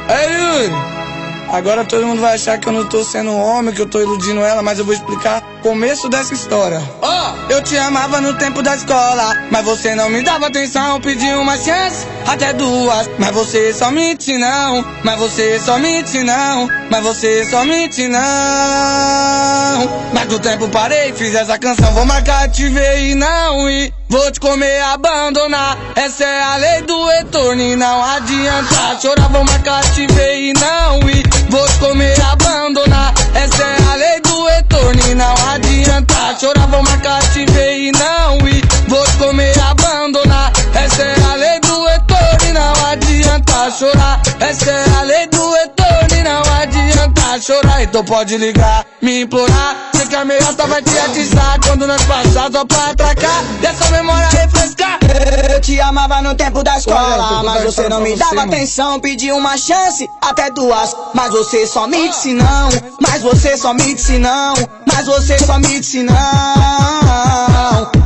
Ei, Yuri! Agora todo mundo vai achar que eu não tô sendo homem, que eu tô iludindo ela, mas eu vou explicar o começo dessa história. Eu te amava no tempo da escola, mas você não me dava atenção, pedi uma chance, até duas, mas você só mente não, mas você só mente não, mas você só mente não. Mas do tempo parei, fiz essa canção, vou marcar, te ver e não ir. Vou te comer, abandonar, essa é a lei do retorno e não adianta chorar, vou marcar, te ver e não ir. Vou te comer, abandonar, essa é a lei do retorno e não adianta chorar, vou marcar, te ver e não ir. Vou te comer, abandonar, essa é a lei do retorno e não adianta chorar, essa é a lei do retorno e não adianta chorar. Então pode ligar, me implorar, sei que a meiota vai te atiçar quando nós passar só pra atracar, dessa memória refrescar. Eu te amava no tempo da escola, mas você não me dava atenção, pedi uma chance, até duas, mas você só me disse não, mas você só me disse não, mas você só me disse não.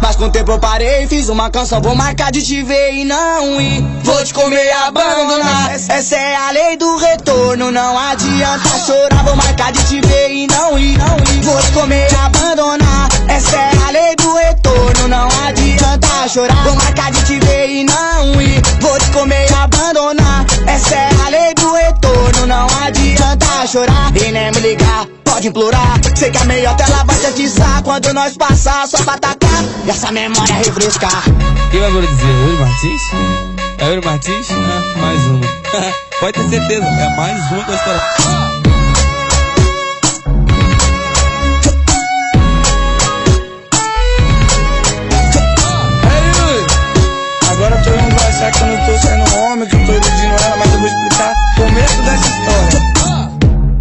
Mas com o tempo eu parei, fiz uma canção, vou marcar de te ver e não ir. Vou te comer e abandonar, essa é a lei do retorno, não adianta chorar, vou marcar de te ver e não ir. Vou te comer e abandonar, essa é a lei do retorno, não adianta chorar, vou marcar de te ver e não ir. Vou te comer e abandonar, essa é a lei do retorno, não adianta chorar e nem me ligar, pode implorar, sei que a meiota ela vai te atiçar quando nós passar só pra atacar e essa memória refrescar. Quem vai dizer? Yuri Martins? É Yuri Martins? É, mais uma. Pode ter certeza, é mais uma que eu espero. Agora todo mundo vai achar que eu não tô sendo homem, que eu tô iludindo ela, mas eu vou explicar o começo dessa história.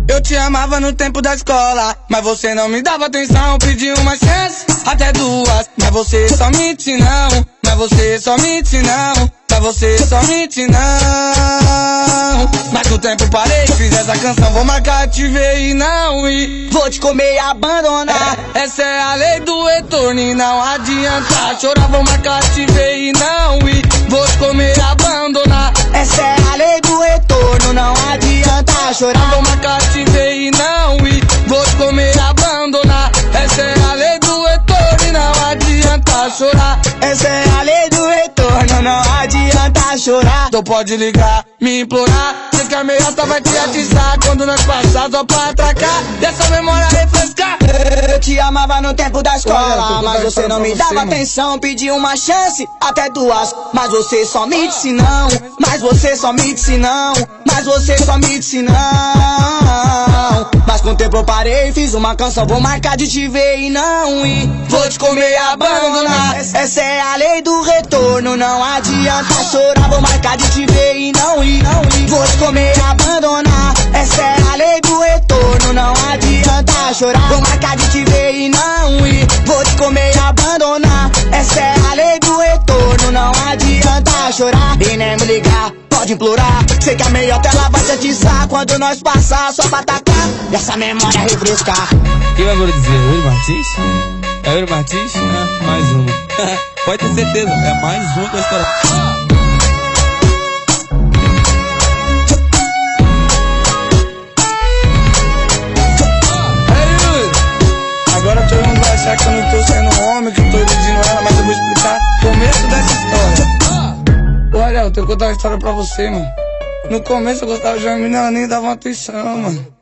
Eu te amava no tempo da escola, mas você não me dava atenção, pedi uma chance, até duas, mas você só mente não, mas você só mente não, mas você só mente não. Mas com o tempo parei, fiz essa canção, vou marcar, te ver e não ir. Vou te comer e abandonar, essa é a lei do retorno e não adianta chorar, vou marcar, te ver e não ir. Vou te comer e abandonar, essa é a lei do retorno, não adianta chorar, vou marcar, te ver e não ir. Vou te comer e abandonar, essa é a lei do retorno e não adianta chorar, essa é a lei do retorno, não adianta chorar. Então pode ligar, me implorar, sei que a meiota vai te atiçar quando nós passar só pra atracar, dessa memória refrescar. Eu te amava no tempo da escola, mas você não me dava atenção, pedi uma chance, até duas, mas você só me disse não, mas você só me disse não, mas você só me disse não. Mas com o tempo eu parei, fiz uma canção, vou marcar de te ver e não ir. Vou te comer e abandonar, essa é a lei do retorno, não adianta chorar, vou marcar de te ver e não ir. Vou te comer e abandonar, essa é a lei do retorno, não adianta chorar, vou marcar de te ver e não ir. Vou te comer e abandonar, essa é a lei do retorno, não adianta chorar e nem me ligar, pode implorar, sei que a meiota ela vai te atiçar quando nós passar só pra atacar e essa memória refrescar. Quem vai dizer? Yuri Martins? É Yuri Martins? É, mais uma. Pode ter certeza, é mais uma que eu espero. Agora todo mundo vai achar que eu não tô sendo homem, que eu tô iludindo ela, mas eu vou explicar o começo dessa história. Olha, eu tenho que contar uma história pra você, mano. No começo eu gostava de uma menina, ela nem dava atenção, mano.